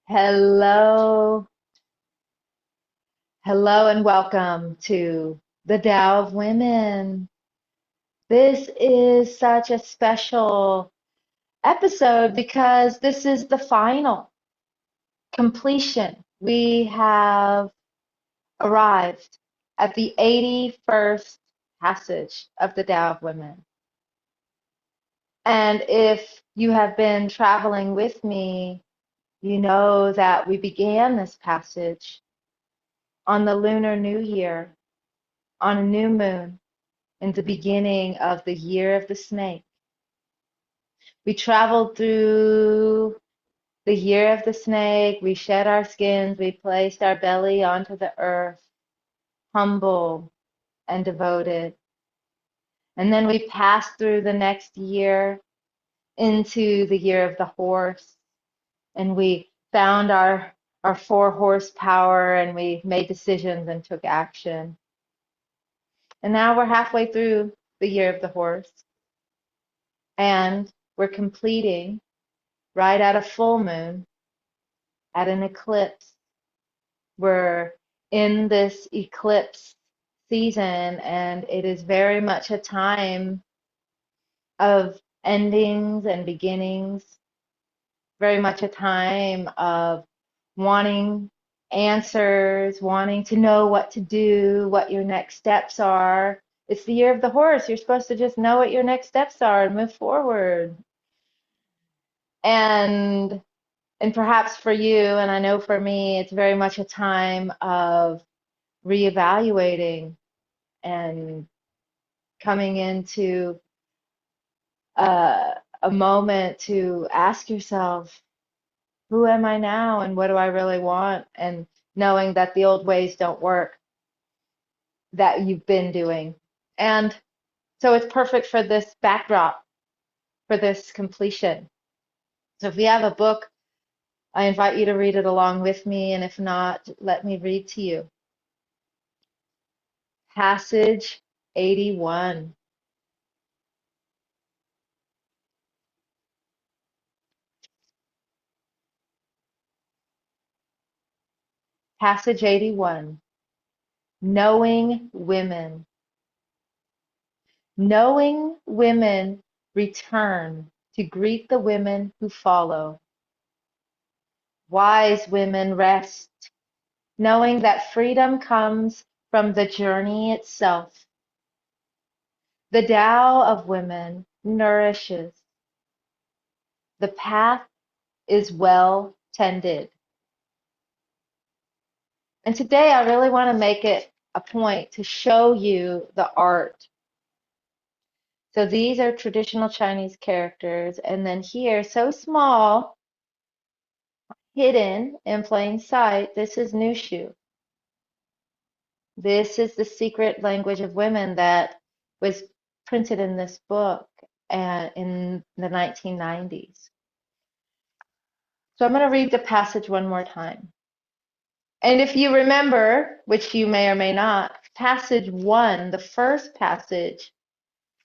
Hello, hello, and welcome to the Tao of Women. This is such a special episode because this is the final completion. We have arrived at the 81st passage of the Tao of Women. And if you have been traveling with me, you know that we began this passage on the Lunar New Year, on a new moon, in the beginning of the year of the snake. We traveled through the year of the snake. We shed our skins. We placed our belly onto the earth, humble and devoted. And then we passed through the next year into the year of the horse. And we found our 4 horsepower, and we made decisions and took action. And now we're halfway through the year of the horse. And we're completing right at a full moon, at an eclipse. We're in this eclipse season, and it is very much a time of endings and beginnings, very much a time of wanting answers, wanting to know what to do, what your next steps are. It's the year of the horse. You're supposed to just know what your next steps are and move forward. And perhaps for you, and I know for me, it's very much a time of reevaluating and coming into a moment to ask yourself, who am I now and what do I really want? And knowing that the old ways don't work that you've been doing. And so it's perfect for this backdrop, for this completion. So if you have a book, I invite you to read it along with me. And if not, let me read to you. Passage 81. Passage 81. Knowing women. Knowing women return to greet the women who follow. Wise women rest, knowing that freedom comes from the journey itself. The Tao of Women nourishes. The path is well tended. And today I really want to make it a point to show you the art. So these are traditional Chinese characters, and then here, so small, hidden in plain sight, this is Nushu. This is the secret language of women that was printed in this book in the 1990s. So I'm going to read the passage one more time. And if you remember, which you may or may not, passage 1, the first passage,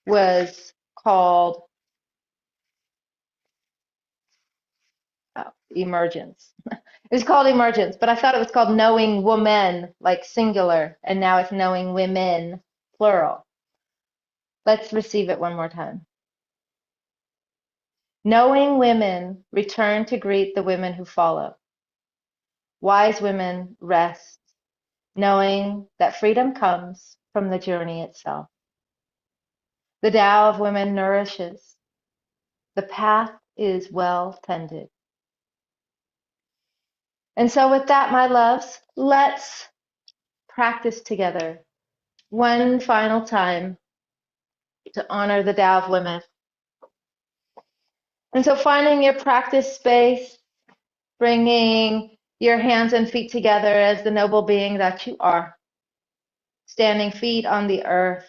was called Emergence. It was called Emergence, but I thought it was called Knowing Woman, like singular, and now it's Knowing Women, plural. Let's receive it one more time. Knowing women return to greet the women who follow. Wise women rest, knowing that freedom comes from the journey itself. The Tao of Women nourishes. The path is well tended. And so with that, my loves, let's practice together one final time to honor the Tao of Women. And so finding your practice space, bringing your hands and feet together as the noble being that you are. Standing feet on the earth.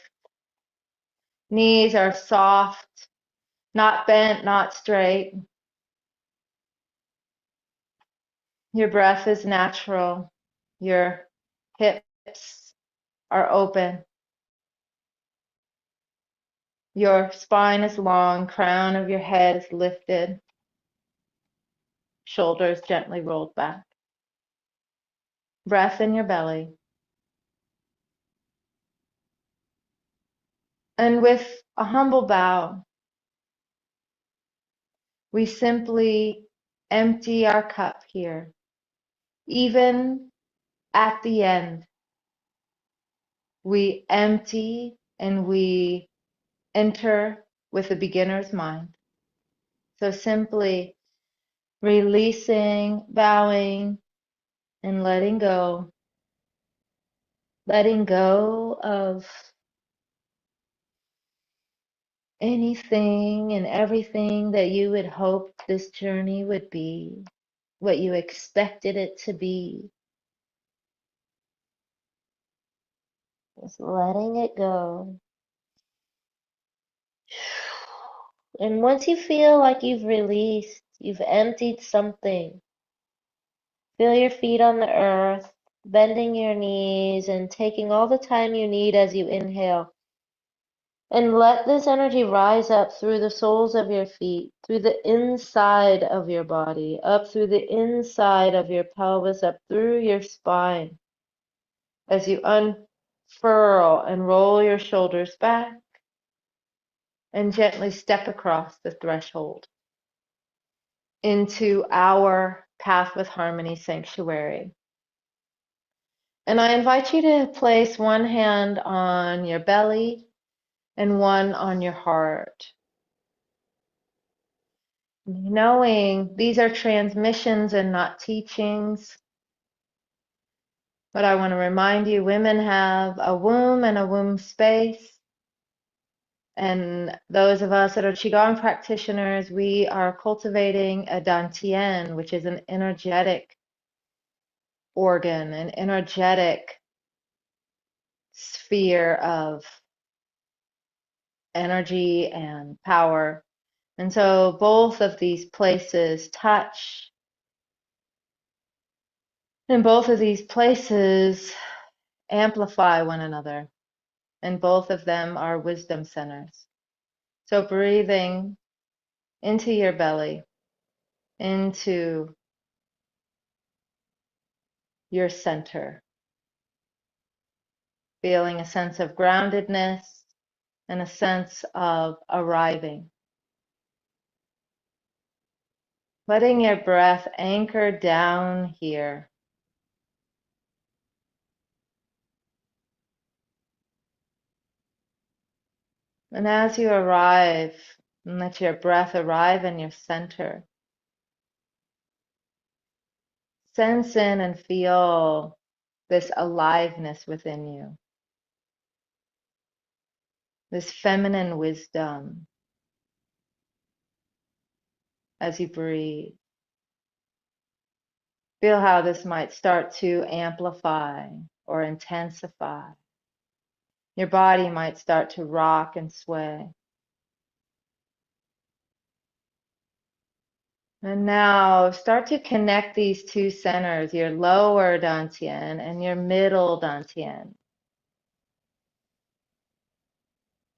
Knees are soft, not bent, not straight. Your breath is natural. Your hips are open. Your spine is long, crown of your head is lifted. shoulders gently rolled back. Breath in your belly. And with a humble bow, we simply empty our cup here. Even at the end, we empty and we enter with a beginner's mind. So simply releasing, bowing, and letting go of anything and everything that you had hoped this journey would be, what you expected it to be. Just letting it go. And once you feel like you've released, you've emptied something, feel your feet on the earth, bending your knees and taking all the time you need as you inhale. And let this energy rise up through the soles of your feet, through the inside of your body, up through the inside of your pelvis, up through your spine. As you unfurl and roll your shoulders back and gently step across the threshold into our Path with Harmony sanctuary. And I invite you to place one hand on your belly and one on your heart. Knowing these are transmissions and not teachings. But I want to remind you, women have a womb and a womb space. And those of us that are Qigong practitioners, we are cultivating a dantian, which is an energetic organ, an energetic sphere of energy and power. And so both of these places touch, and both of these places amplify one another, and both of them are wisdom centers. So breathing into your belly, into your center, feeling a sense of groundedness and a sense of arriving. Letting your breath anchor down here. And as you arrive, and let your breath arrive in your center, sense in and feel this aliveness within you, this feminine wisdom as you breathe. Feel how this might start to amplify or intensify. Your body might start to rock and sway. And now start to connect these two centers, your lower dantian and your middle dantian.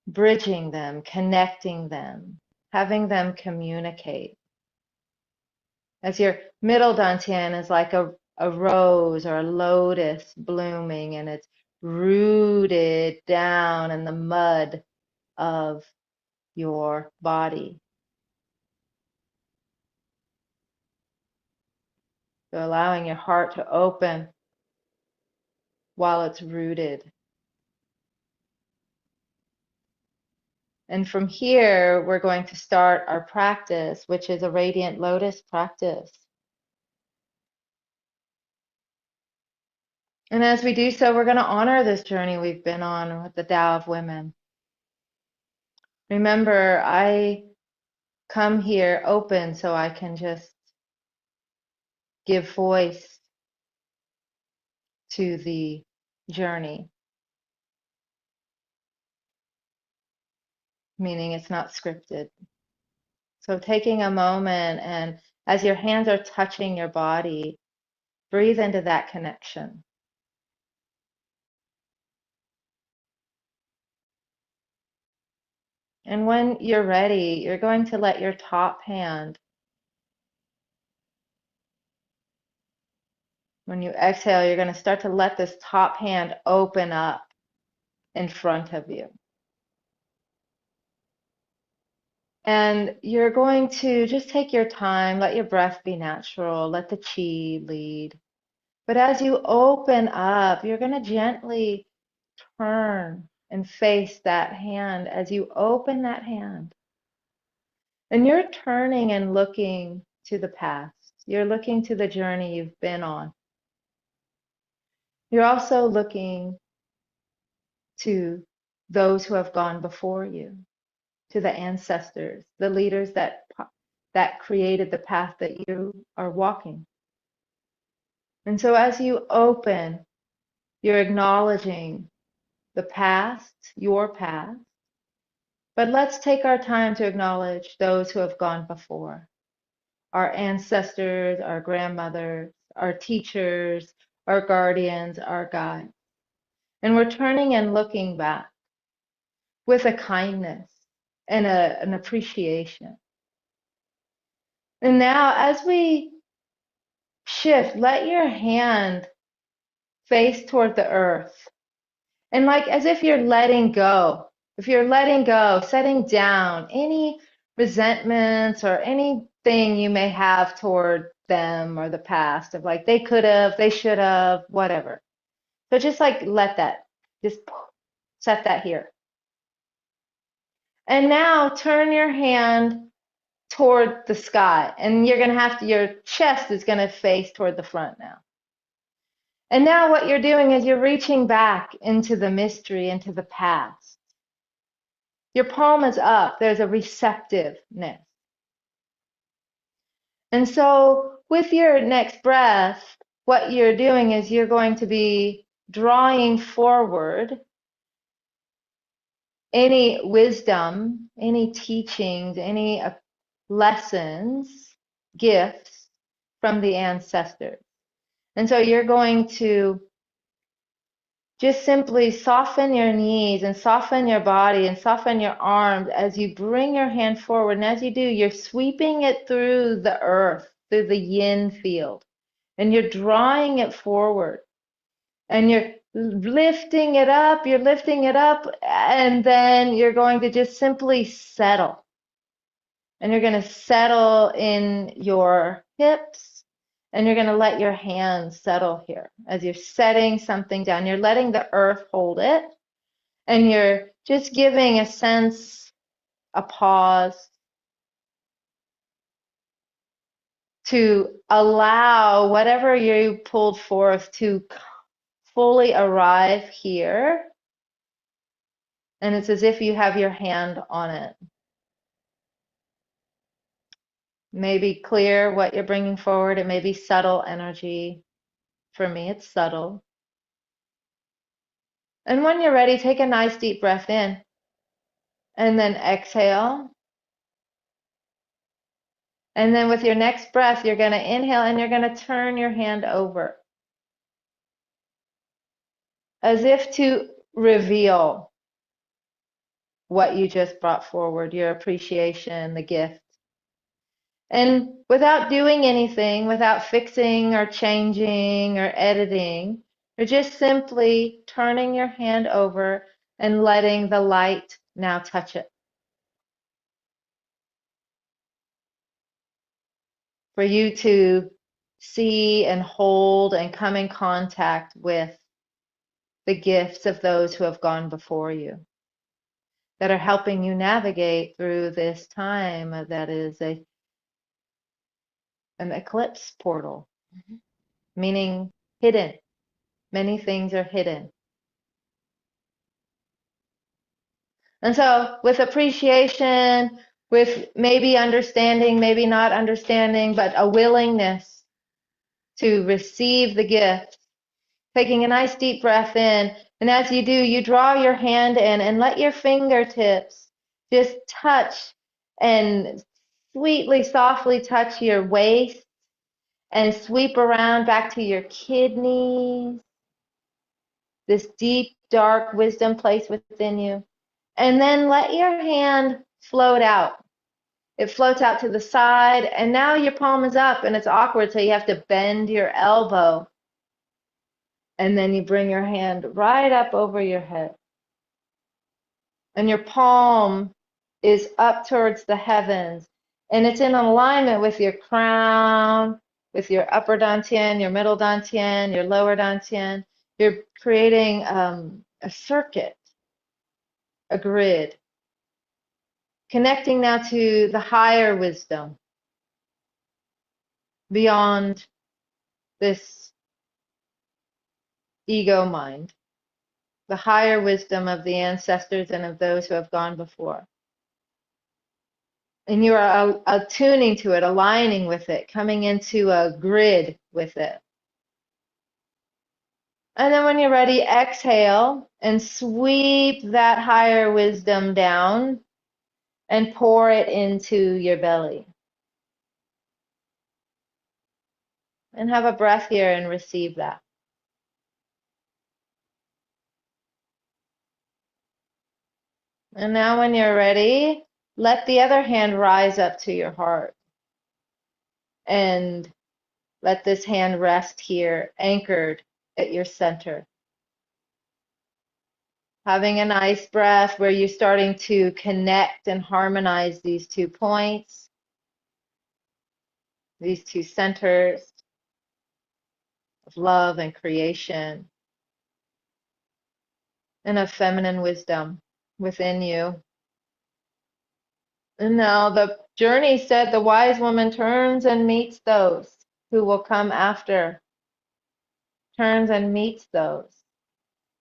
Bridging them, connecting them, having them communicate. As your middle dantian is like a rose or a lotus blooming, and it's rooted down in the mud of your body. So allowing your heart to open while it's rooted. And from here, we're going to start our practice, which is a radiant lotus practice. And as we do so, we're going to honor this journey we've been on with the Tao of Women. Remember, I come here open so I can just give voice to the journey, meaning it's not scripted. So taking a moment, and as your hands are touching your body, breathe into that connection. And when you're ready, you're going to let your top hand When you exhale, you're going to start to let this top hand open up in front of you. And you're going to just take your time, let your breath be natural, let the chi lead. But as you open up, you're going to gently turn and face that hand as you open that hand. And you're turning and looking to the past. You're looking to the journey you've been on. You're also looking to those who have gone before you, to the ancestors, the leaders that created the path that you are walking. And so as you open, you're acknowledging the past, your past, but let's take our time to acknowledge those who have gone before, our ancestors, our grandmothers, our teachers, our guardians, our guides. And we're turning and looking back with a kindness and an appreciation. And now, as we shift, let your hand face toward the earth. And like as if you're letting go, if you're letting go, setting down any resentments or anything you may have toward them or the past of like they could have, they should have, whatever. So just like let that, just set that here. And now turn your hand toward the sky, and you're going to have to, your chest is going to face toward the front now. And now what you're doing is you're reaching back into the mystery, into the past. Your palm is up. There's a receptiveness. And so with your next breath, what you're doing is you're going to be drawing forward any wisdom, any teachings, any lessons, gifts from the ancestors. And so you're going to just simply soften your knees and soften your body and soften your arms as you bring your hand forward. And as you do, you're sweeping it through the earth, through the yin field. And you're drawing it forward. And you're lifting it up, and then you're going to just simply settle. And you're going to settle in your hips, and you're going to let your hands settle here as you're setting something down. You're letting the earth hold it, and you're just giving a sense, a pause to allow whatever you pulled forth to fully arrive here. And it's as if you have your hand on it. Maybe clear what you're bringing forward. It may be subtle energy. For me, it's subtle. And when you're ready, take a nice deep breath in. And then exhale. And then with your next breath, you're going to inhale and you're going to turn your hand over. As if to reveal what you just brought forward, your appreciation, the gift. And without doing anything, without fixing or changing or editing, you're just simply turning your hand over and letting the light now touch it. For you to see and hold and come in contact with the gifts of those who have gone before you, that are helping you navigate through this time that is an eclipse portal, meaning hidden. Many things are hidden. And so with appreciation, with maybe understanding, maybe not understanding, but a willingness to receive the gift, taking a nice deep breath in. And as you do, you draw your hand in and let your fingertips just touch and sweetly, softly touch your waist and sweep around back to your kidneys, this deep, dark wisdom place within you. And then let your hand float out. It floats out to the side, and now your palm is up, and it's awkward, so you have to bend your elbow And then you bring your hand right up over your head. And your palm is up towards the heavens. And it's in alignment with your crown, with your upper dantian, your middle dantian, your lower dantian. You're creating a circuit, a grid, connecting now to the higher wisdom beyond this ego mind, the higher wisdom of the ancestors and of those who have gone before. And you are attuning to it, aligning with it, coming into a grid with it. And then when you're ready, exhale and sweep that higher wisdom down and pour it into your belly. And have a breath here and receive that. And now when you're ready, let the other hand rise up to your heart. And let this hand rest here, anchored at your center. Having a nice breath where you're starting to connect and harmonize these 2 points, these 2 centers of love and creation, and of feminine wisdom within you. And now the journey said the wise woman turns and meets those who will come after, turns and meets those.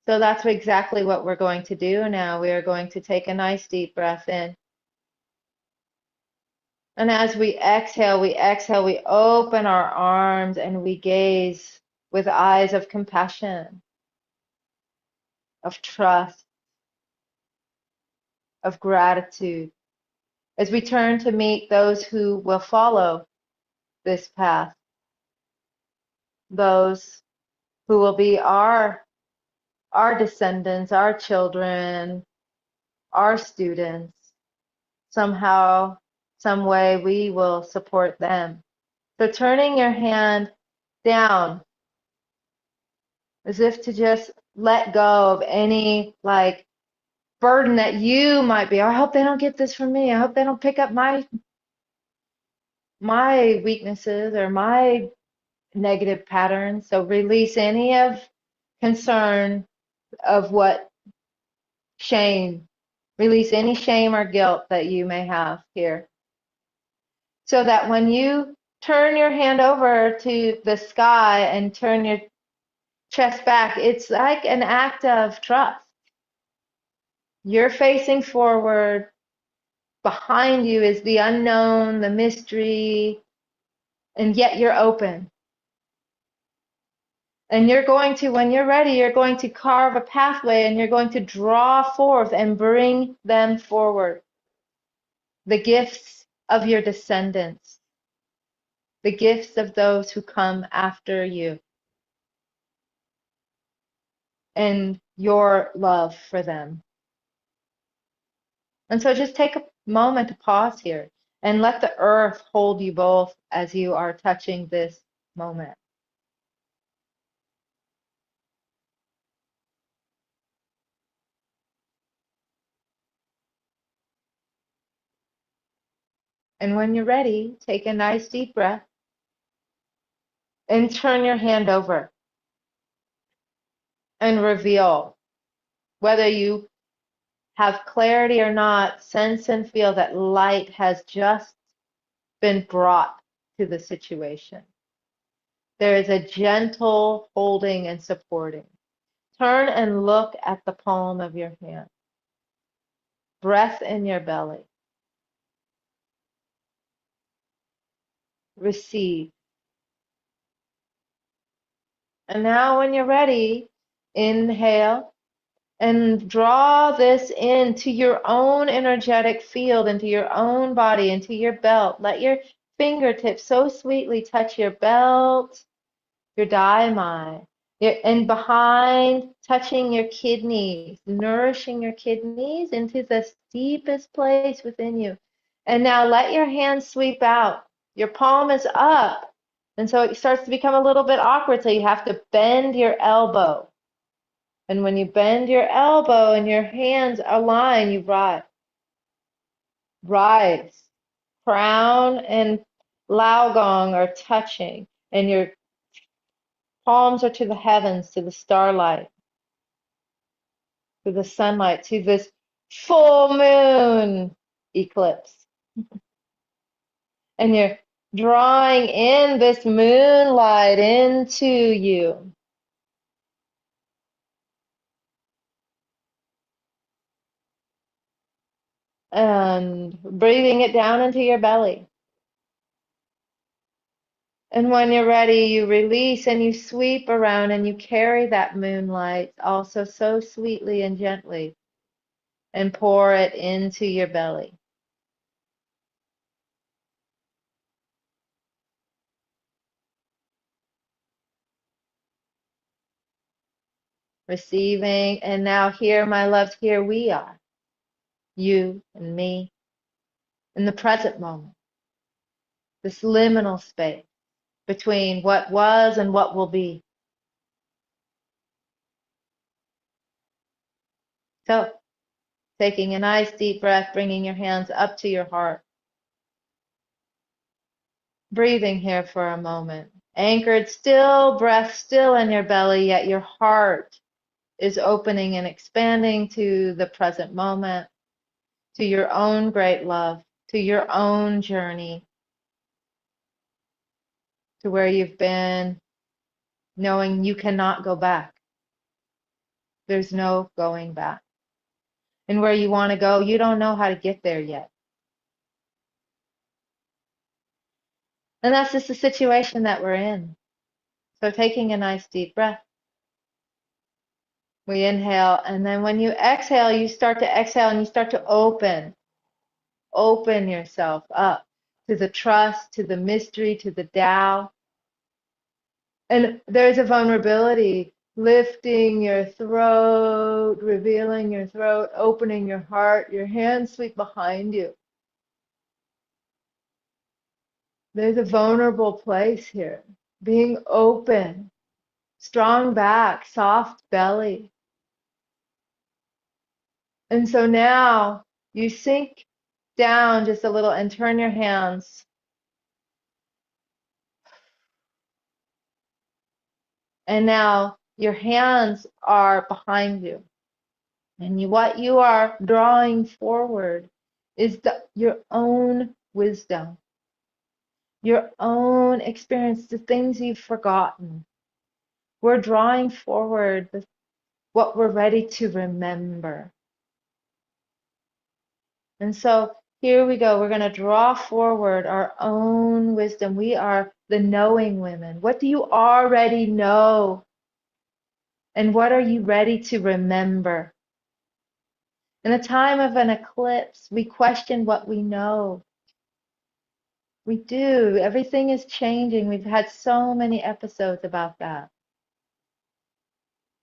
So that's exactly what we're going to do now. We are going to take a nice deep breath in. And as we exhale, we open our arms and we gaze with eyes of compassion, of trust, of gratitude, as we turn to meet those who will follow this path, those who will be our descendants, our children, our students. Somehow, some way, we will support them. So turning your hand down, as if to just let go of any like burden that you might be. I hope they don't get this from me. I hope they don't pick up my weaknesses or my negative patterns. So release any of concern of what shame. Release any shame or guilt that you may have here. So that when you turn your hand over to the sky and turn your chest back, it's like an act of trust. You're facing forward. Behind you is the unknown, the mystery, and yet you're open. And you're going to, when you're ready, you're going to carve a pathway and you're going to draw forth and bring them forward. The gifts of your descendants, the gifts of those who come after you, and your love for them. And so just take a moment to pause here and let the earth hold you both as you are touching this moment. And when you're ready, take a nice deep breath and turn your hand over and reveal. Whether you have clarity or not, sense and feel that light has just been brought to the situation. There is a gentle holding and supporting. Turn and look at the palm of your hand. Breath in your belly. Receive. And now when you're ready, inhale and draw this into your own energetic field, into your own body, into your belt. Let your fingertips so sweetly touch your belt, your daimai, and behind, touching your kidneys, nourishing your kidneys into the deepest place within you. And now let your hands sweep out. Your palm is up. And so it starts to become a little bit awkward. So you have to bend your elbow. And when you bend your elbow and your hands align, you rise. Rise. Crown and lao gong are touching, and your palms are to the heavens, to the starlight, to the sunlight, to this full moon eclipse. And you're drawing in this moonlight into you. And breathing it down into your belly. And when you're ready, you release and you sweep around and you carry that moonlight also so sweetly and gently and pour it into your belly. Receiving, and now here, my loves, here we are, you and me, in the present moment, this liminal space between what was and what will be. So, taking a nice deep breath, bringing your hands up to your heart, breathing here for a moment, anchored still, breath still in your belly, yet your heart is opening and expanding to the present moment, to your own great love, to your own journey, to where you've been, knowing you cannot go back. There's no going back. And where you want to go, you don't know how to get there yet. And that's just the situation that we're in. So taking a nice deep breath, we inhale, and then when you exhale, you start to exhale and you start to open yourself up to the trust, to the mystery, to the Tao. And there's a vulnerability, lifting your throat, revealing your throat, opening your heart, your hands sweep behind you. There's a vulnerable place here, being open, strong back, soft belly. And so now you sink down just a little and turn your hands. And now your hands are behind you. And what you are drawing forward is your own wisdom, your own experience, the things you've forgotten. We're drawing forward what we're ready to remember. And so here we go. We're going to draw forward our own wisdom. We are the knowing women. What do you already know? And what are you ready to remember? In a time of an eclipse, we question what we know. We do. Everything is changing. We've had so many episodes about that.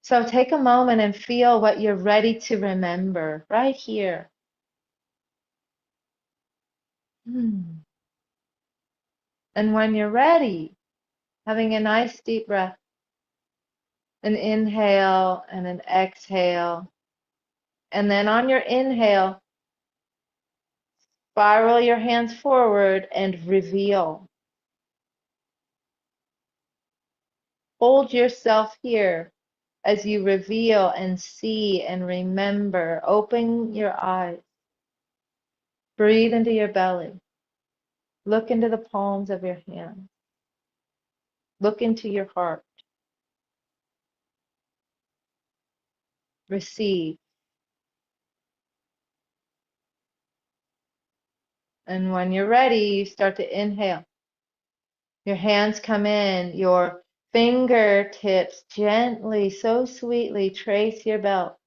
So take a moment and feel what you're ready to remember right here. And when you're ready, having a nice deep breath, an inhale and an exhale. And then on your inhale, spiral your hands forward and reveal. Hold yourself here as you reveal and see and remember. Open your eyes. Breathe into your belly. Look into the palms of your hands. Look into your heart. Receive. And when you're ready, you start to inhale. Your hands come in, your fingertips gently, so sweetly trace your belt.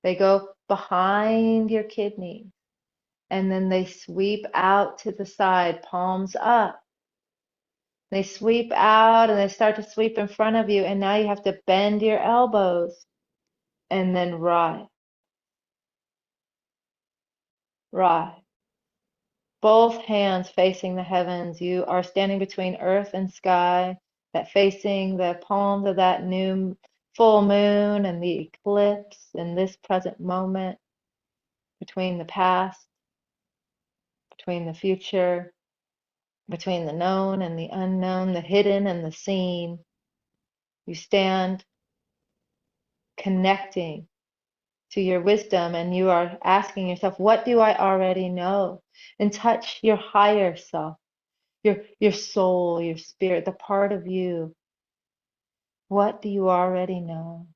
They go behind your kidneys, and then they sweep out to the side, palms up. They sweep out and they start to sweep in front of you, and now you have to bend your elbows and then rise. Rise. Both hands facing the heavens. You are standing between earth and sky, that facing the palms of that new full moon and the eclipse in this present moment, between the past, between the future, between the known and the unknown, the hidden and the seen. You stand connecting to your wisdom and you are asking yourself, what do I already know? And touch your higher self, your soul, your spirit, the part of you. What do you already know?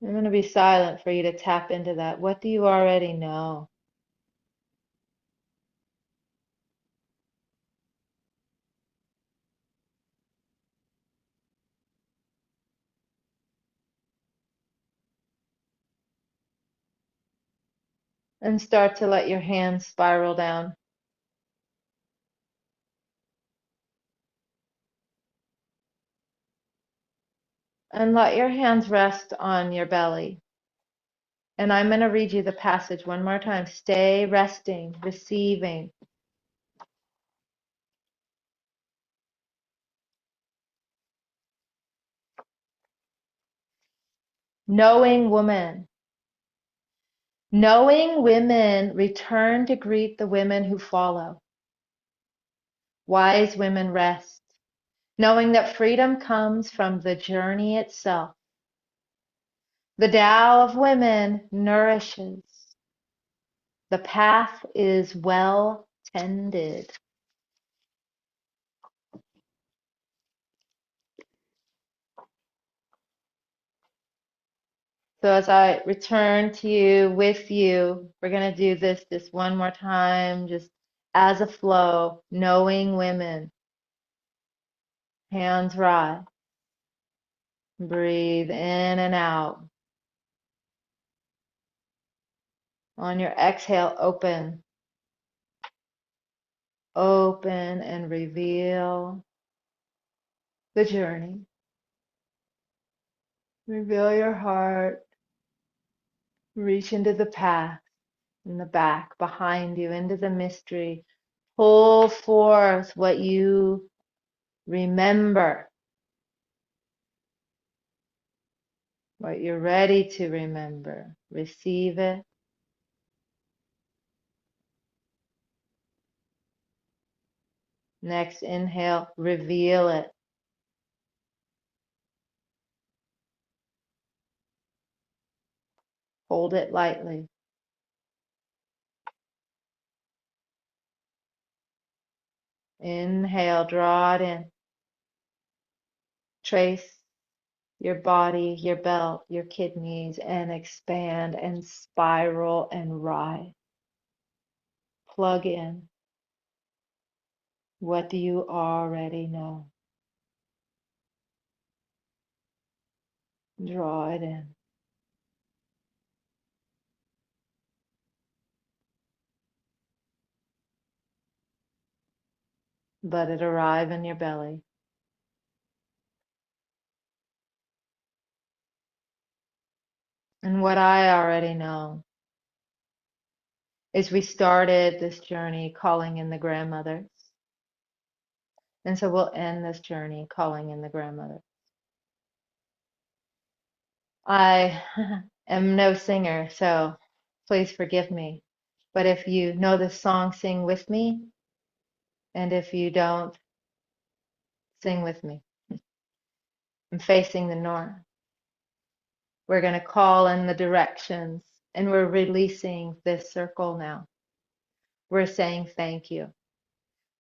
I'm going to be silent for you to tap into that. What do you already know? And start to let your hands spiral down. And let your hands rest on your belly. And I'm going to read you the passage one more time. Stay resting, receiving. Knowing woman. Knowing women return to greet the women who follow. Wise women rest, knowing that freedom comes from the journey itself. The Tao of Women nourishes. The path is well tended. So as I return to you, with you, we're going to do this just one more time, just as a flow, knowing women. Hands rise. Breathe in and out. On your exhale, open. Open and reveal the journey. Reveal your heart. Reach into the path, in the back, behind you, into the mystery. Pull forth what you remember, what you're ready to remember. Receive it. Next inhale, reveal it. Hold it lightly. Inhale, draw it in. Trace your body, your belt, your kidneys, and expand and spiral and rise. Plug in. What do you already know? Draw it in. Let it arrive in your belly. And what I already know is we started this journey calling in the grandmothers. And so we'll end this journey calling in the grandmother. I am no singer, so please forgive me. But if you know this song, sing with me. And if you don't, sing with me. I'm facing the north. We're going to call in the directions, and we're releasing this circle now. We're saying thank you.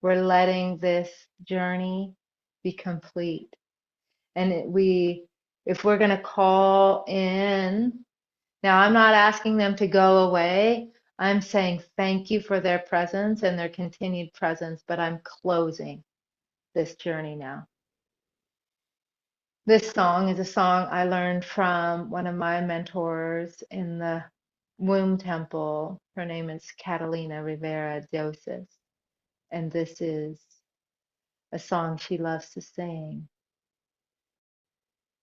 We're letting this journey be complete. And if we're going to call in, now I'm not asking them to go away. I'm saying thank you for their presence and their continued presence, but I'm closing this journey now. This song is a song I learned from one of my mentors in the womb temple. Her name is Catalina Rivera Doses. And this is a song she loves to sing.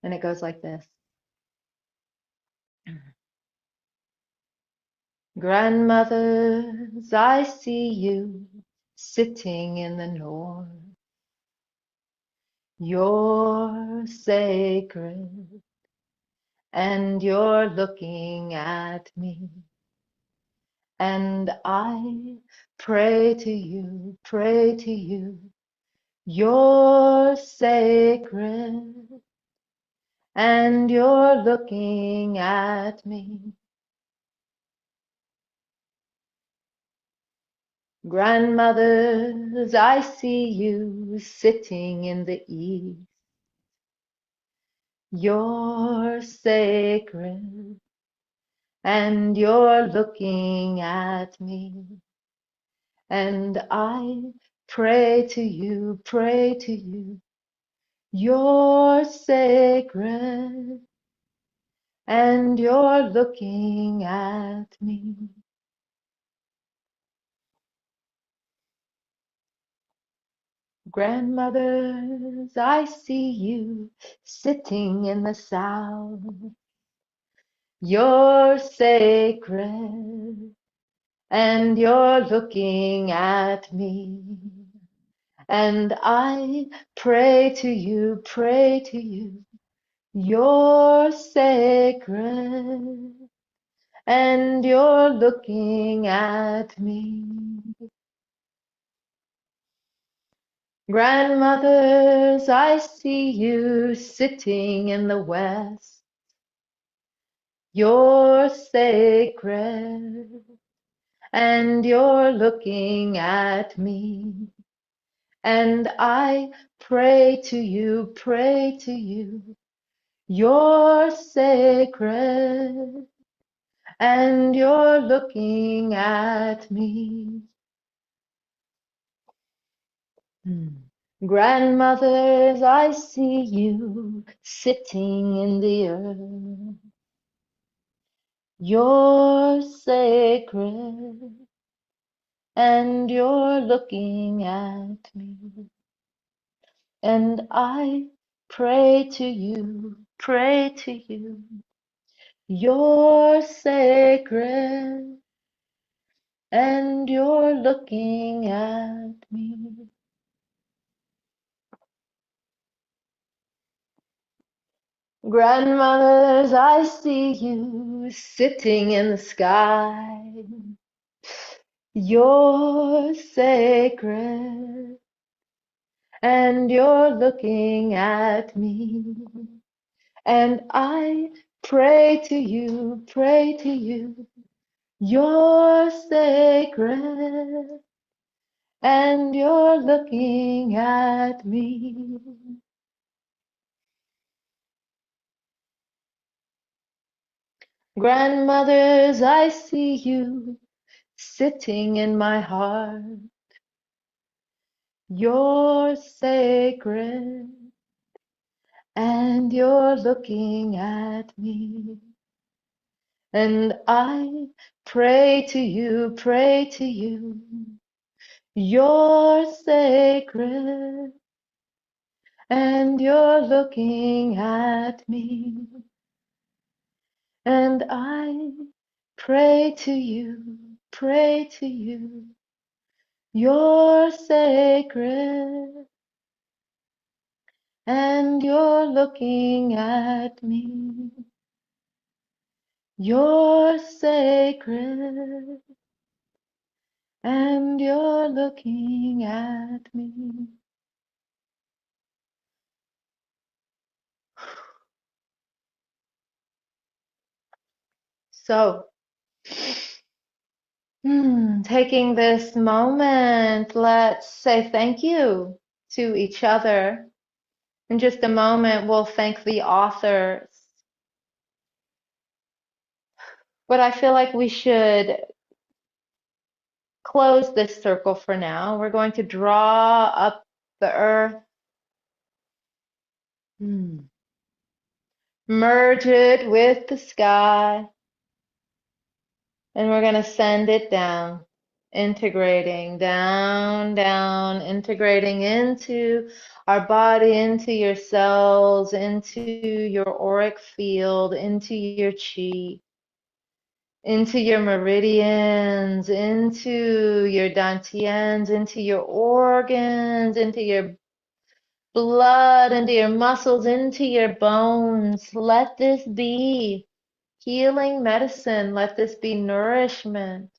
And it goes like this. Grandmothers, I see you sitting in the north. You're sacred and you're looking at me. And I pray to you, pray to you. You're sacred and you're looking at me. Grandmothers, I see you sitting in the east. You're sacred and you're looking at me. And I pray to you, pray to you. You're sacred and you're looking at me. Grandmothers, I see you sitting in the south. You're sacred and you're looking at me. And I pray to you, pray to you. You're sacred and you're looking at me. Grandmothers, I see you sitting in the west. You're sacred and you're looking at me. And I pray to you, pray to you. You're sacred and you're looking at me. Grandmothers, I see you sitting in the earth. You're sacred and you're looking at me. And I pray to you, pray to you. You're sacred and you're looking at me. Grandmothers, I see you sitting in the sky. You're sacred and you're looking at me. And I pray to you, pray to you. You're sacred and you're looking at me. Grandmothers, I see you sitting in my heart. You're sacred and you're looking at me. And I pray to you, pray to you. You're sacred and you're looking at me. And I pray to you, pray to you. You're sacred and you're looking at me. You're sacred and you're looking at me. So, taking this moment, let's say thank you to each other. In just a moment, we'll thank the authors. But I feel like we should close this circle for now. We're going to draw up the earth, merge it with the sky, and we're going to send it down, integrating down, down, integrating into our body, into your cells, into your auric field, into your chi, into your meridians, into your dantians, into your organs, into your blood, into your muscles, into your bones. Let this be healing medicine. Let this be nourishment.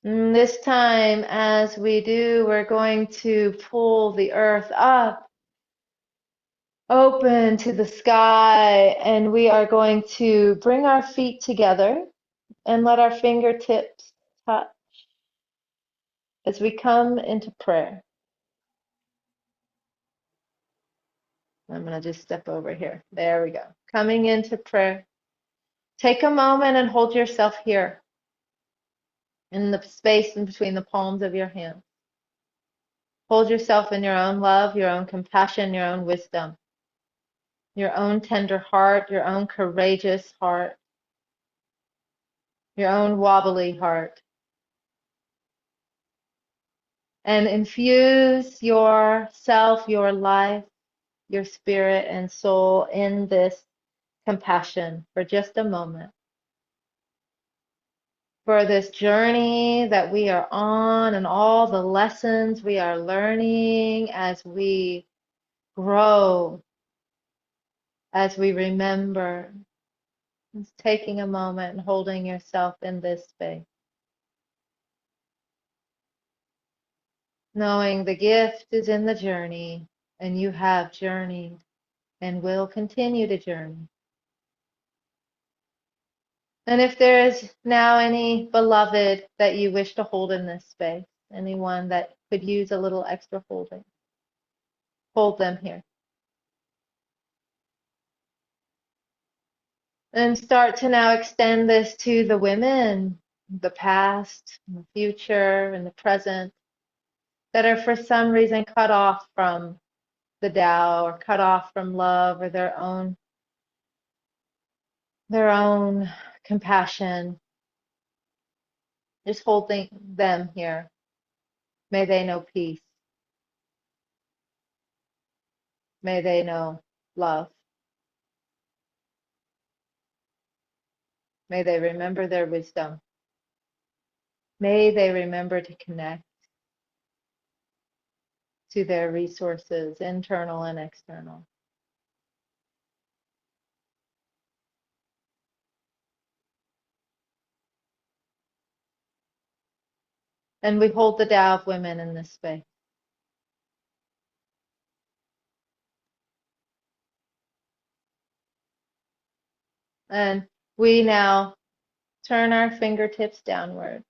And this time, as we do, we're going to pull the earth up, open to the sky, and we are going to bring our feet together and let our fingertips touch as we come into prayer. I'm going to just step over here. There we go. Coming into prayer. Take a moment and hold yourself here in the space in between the palms of your hands. Hold yourself in your own love, your own compassion, your own wisdom, your own tender heart, your own courageous heart, your own wobbly heart. And infuse yourself, your life, your spirit and soul in this compassion for just a moment. For this journey that we are on and all the lessons we are learning as we grow, as we remember. Just taking a moment and holding yourself in this space. Knowing the gift is in the journey, and you have journeyed and will continue to journey. And if there is now any beloved that you wish to hold in this space, anyone that could use a little extra holding, hold them here. And start to now extend this to the women, the past, the future, and the present, that are for some reason cut off from the Tao or cut off from love or their own compassion. Just holding them here. May they know peace. May they know love. May they remember their wisdom. May they remember to connect to their resources, internal and external. And we hold the Tao of Women in this space. And we now turn our fingertips downward.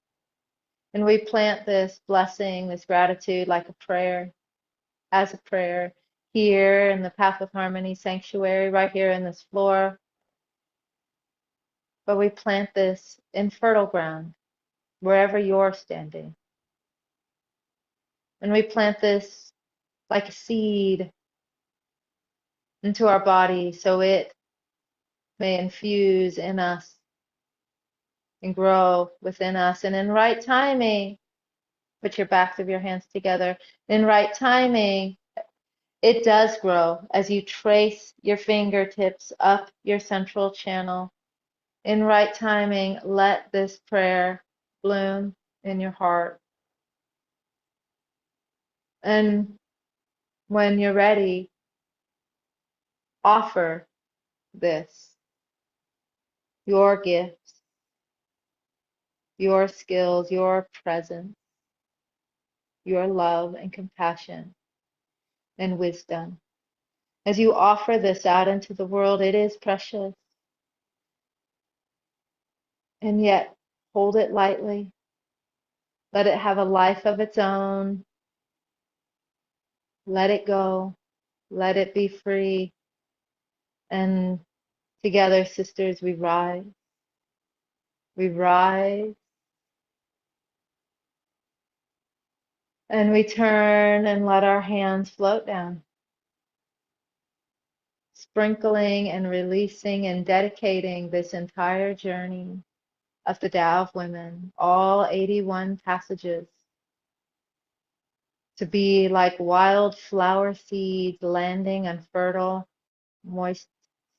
And we plant this blessing, this gratitude like a prayer, as a prayer, here in the Path of Harmony sanctuary, right here in this floor. But we plant this in fertile ground, wherever you're standing. And we plant this like a seed into our body so it may infuse in us and grow within us. And in right timing, put your backs of your hands together. In right timing, it does grow as you trace your fingertips up your central channel. In right timing, let this prayer bloom in your heart. And when you're ready, offer this, your gifts, your skills, your presence, your love and compassion and wisdom. As you offer this out into the world, it is precious. And yet, hold it lightly. Let it have a life of its own. Let it go. Let it be free. And together, sisters, we rise. We rise. And we turn and let our hands float down, sprinkling and releasing and dedicating this entire journey of the Tao of Women, all 81 passages, to be like wild flower seeds landing on fertile, moist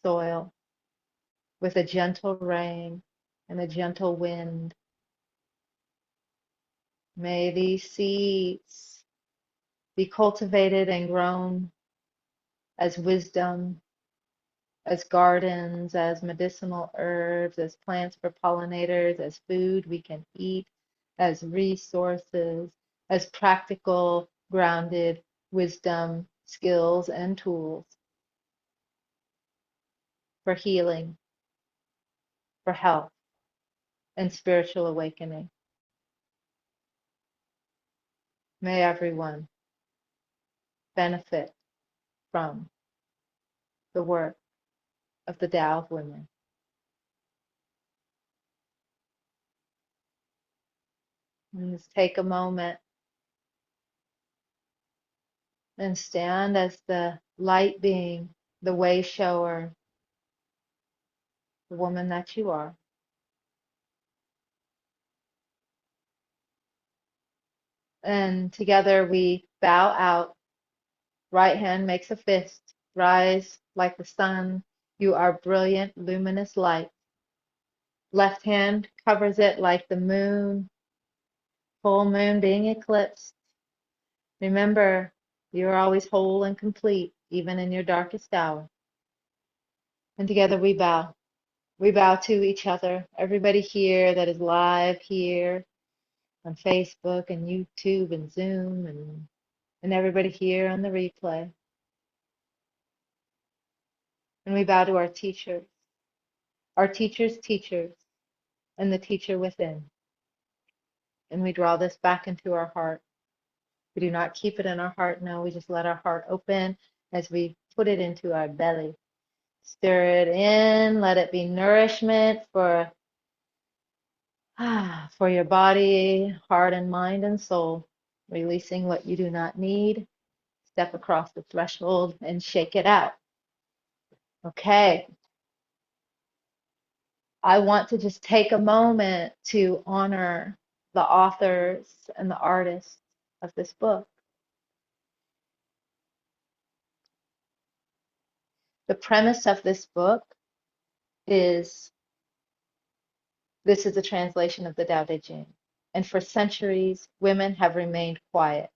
soil with a gentle rain and a gentle wind. May these seeds be cultivated and grown as wisdom, as gardens, as medicinal herbs, as plants for pollinators, as food we can eat, as resources, as practical, grounded wisdom, skills, and tools for healing, for health, and spiritual awakening. May everyone benefit from the work of the Tao of Women. And just take a moment and stand as the light being, the way shower, the woman that you are. And together we bow out. Right hand makes a fist. Rise like the sun. You are brilliant, luminous light. Left hand covers it like the moon, full moon being eclipsed. Remember, you are always whole and complete, even in your darkest hour. And together we bow. We bow to each other. Everybody here that is live here on Facebook and YouTube and Zoom and everybody here on the replay. And we bow to our teacher's teachers, and the teacher within. And we draw this back into our heart. We do not keep it in our heart, no, we just let our heart open as we put it into our belly. Stir it in, let it be nourishment for your body, heart, and mind and soul. Releasing what you do not need. Step across the threshold and shake it out. Okay. I want to just take a moment to honor the authors and the artists of this book. The premise of this book is this is a translation of the Tao Te Ching. And for centuries, women have remained quiet,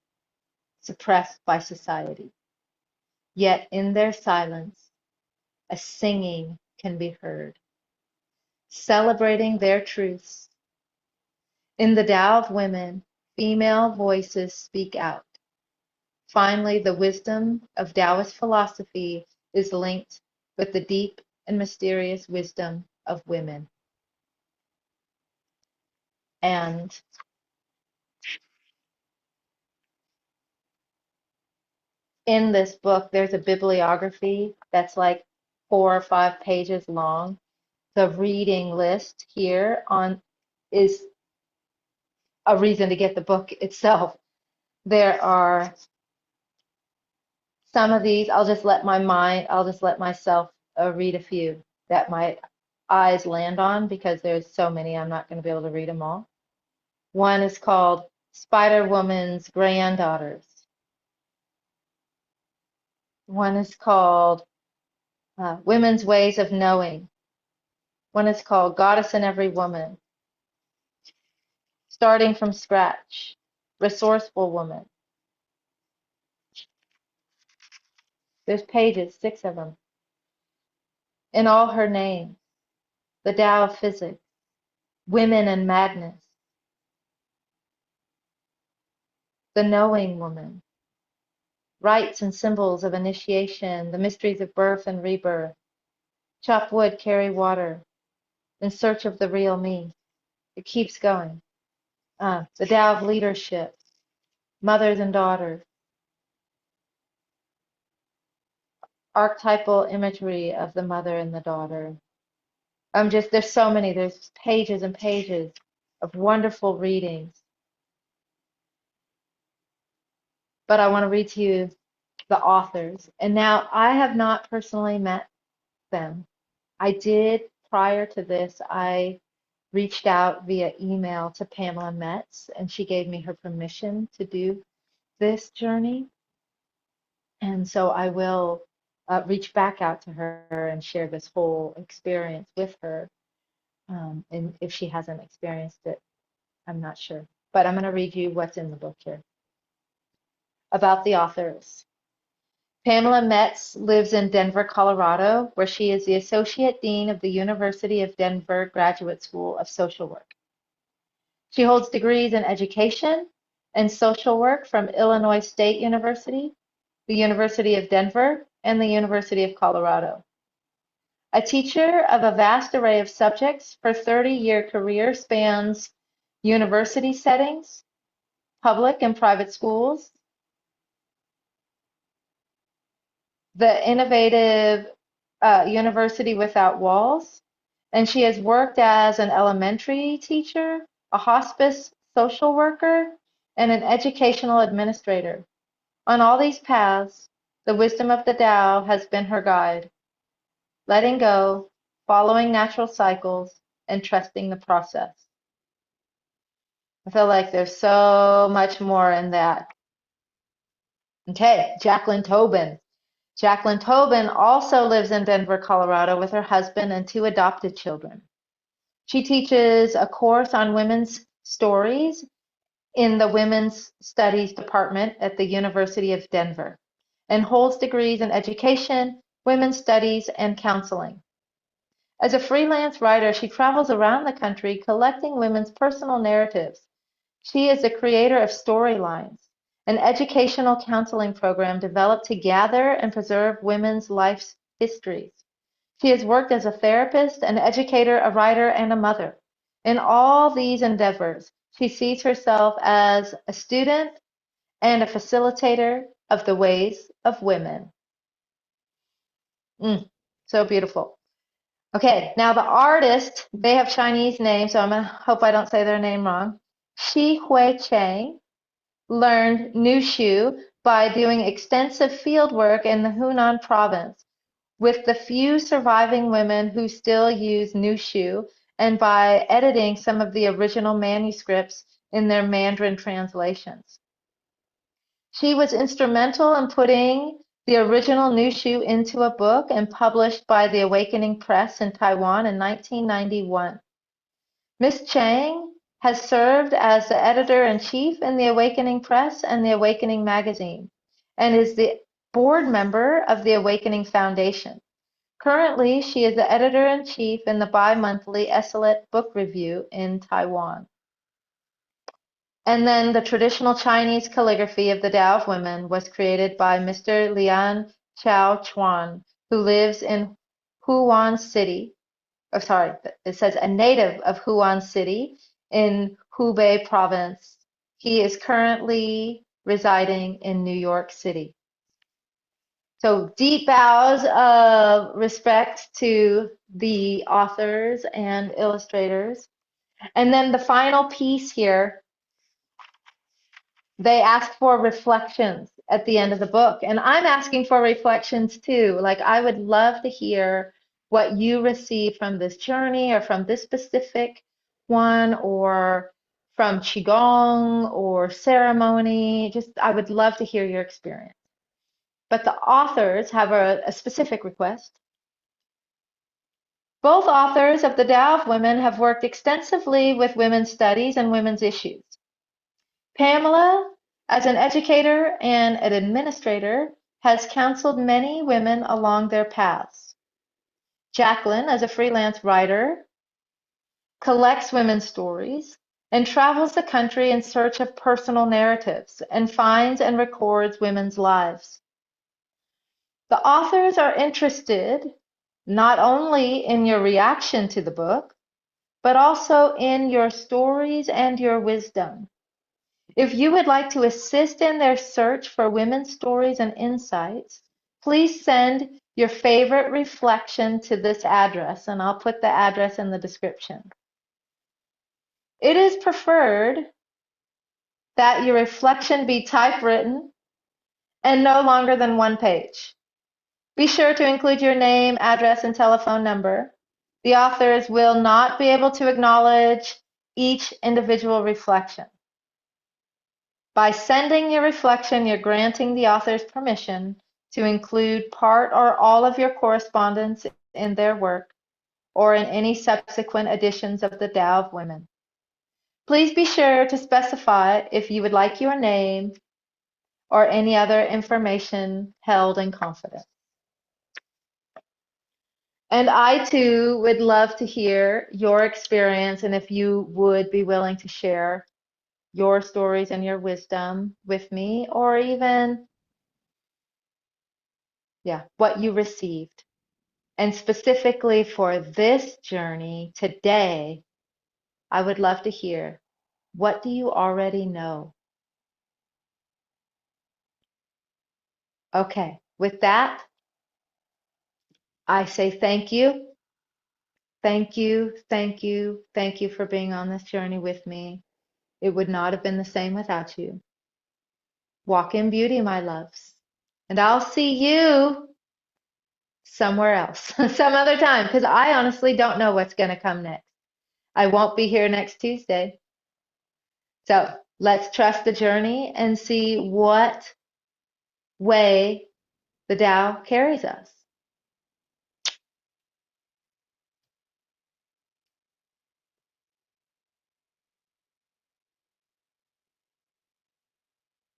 suppressed by society. Yet in their silence, a singing can be heard, celebrating their truths. In the Tao of Women, female voices speak out. Finally, the wisdom of Taoist philosophy is linked with the deep and mysterious wisdom of women. And in this book, there's a bibliography that's like 4 or 5 pages long. The reading list here on is a reason to get the book itself. There are some of these, I'll just let myself read a few that my eyes land on because there's so many, I'm not going to be able to read them all. One is called Spider Woman's Granddaughters. One is called Women's Ways of Knowing. One is called Goddess in Every Woman. Starting from Scratch. Resourceful Woman. There's pages, 6 of them. In All Her Names. The Tao of Physics. Women and Madness. The Knowing Woman. Rites and Symbols of Initiation. The Mysteries of Birth and Rebirth. Chop wood, carry water. In Search of the Real Me. It keeps going. The Tao of Leadership. Mothers and Daughters. Archetypal imagery of the mother and the daughter. There's so many, there's pages and pages of wonderful readings. But I want to read to you the authors. And now I have not personally met them. I did prior to this, I reached out via email to Pamela Metz, and she gave me her permission to do this journey. And so I will reached back out to her and shared this whole experience with her. And if she hasn't experienced it, I'm not sure. But I'm going to read you what's in the book here about the authors. Pamela Metz lives in Denver, Colorado, where she is the Associate Dean of the University of Denver Graduate School of Social Work. She holds degrees in education and social work from Illinois State University, the University of Denver, and the University of Colorado. A teacher of a vast array of subjects, her 30-year career spans university settings, public and private schools, the innovative University Without Walls, and she has worked as an elementary teacher, a hospice social worker, and an educational administrator. On all these paths, the wisdom of the Tao has been her guide, letting go, following natural cycles, and trusting the process. I feel like there's so much more in that. Okay, Jacqueline Tobin. Jacqueline Tobin also lives in Denver, Colorado with her husband and 2 adopted children. She teaches a course on women's stories in the Women's Studies Department at the University of Denver and holds degrees in education, women's studies, and counseling. As a freelance writer, she travels around the country collecting women's personal narratives. She is the creator of Storylines, an educational counseling program developed to gather and preserve women's life's histories. She has worked as a therapist, an educator, a writer, and a mother. In all these endeavors, she sees herself as a student and a facilitator of the ways of women. So beautiful. Okay, now the artist, they have Chinese names, so I'm gonna hope I don't say their name wrong. Shi Hui Chang learned Nushu by doing extensive field work in the Hunan province with the few surviving women who still use Nushu and by editing some of the original manuscripts in their Mandarin translations. She was instrumental in putting the original Nushu into a book and published by the Awakening Press in Taiwan in 1991. Ms. Chang has served as the editor-in-chief in the Awakening Press and the Awakening Magazine, and is the board member of the Awakening Foundation. Currently, she is the editor-in-chief in the bi-monthly Esselet Book Review in Taiwan. And then the traditional Chinese calligraphy of the Tao of Women was created by Mr. Lian Chao Chuan, who lives in Huan City. Oh, sorry, it says a native of Huan City in Hubei province. He is currently residing in New York City. So deep bows of respect to the authors and illustrators. And then the final piece here, they ask for reflections at the end of the book. And I'm asking for reflections too. Like, I would love to hear what you receive from this journey or from this specific one or from Qigong or ceremony. Just, I would love to hear your experience. But the authors have a specific request. Both authors of the Tao of Women have worked extensively with women's studies and women's issues. Pamela, as an educator and an administrator, has counseled many women along their paths. Jacqueline, as a freelance writer, collects women's stories and travels the country in search of personal narratives and finds and records women's lives. The authors are interested not only in your reaction to the book, but also in your stories and your wisdom. If you would like to assist in their search for women's stories and insights, please send your favorite reflection to this address, and I'll put the address in the description. It is preferred that your reflection be typewritten and no longer than 1 page. Be sure to include your name, address, and telephone number. The authors will not be able to acknowledge each individual reflection. By sending your reflection, you're granting the author's permission to include part or all of your correspondence in their work or in any subsequent editions of the Tao of Women. Please be sure to specify if you would like your name or any other information held in confidence. And I too would love to hear your experience and if you would be willing to share your stories and your wisdom with me, or even, what you received. And specifically for this journey today, I would love to hear, what do you already know? Okay, with that, I say thank you. Thank you, thank you, thank you for being on this journey with me. It would not have been the same without you. Walk in beauty, my loves. And I'll see you somewhere else, some other time, because I honestly don't know what's going to come next. I won't be here next Tuesday. So let's trust the journey and see what way the Tao carries us.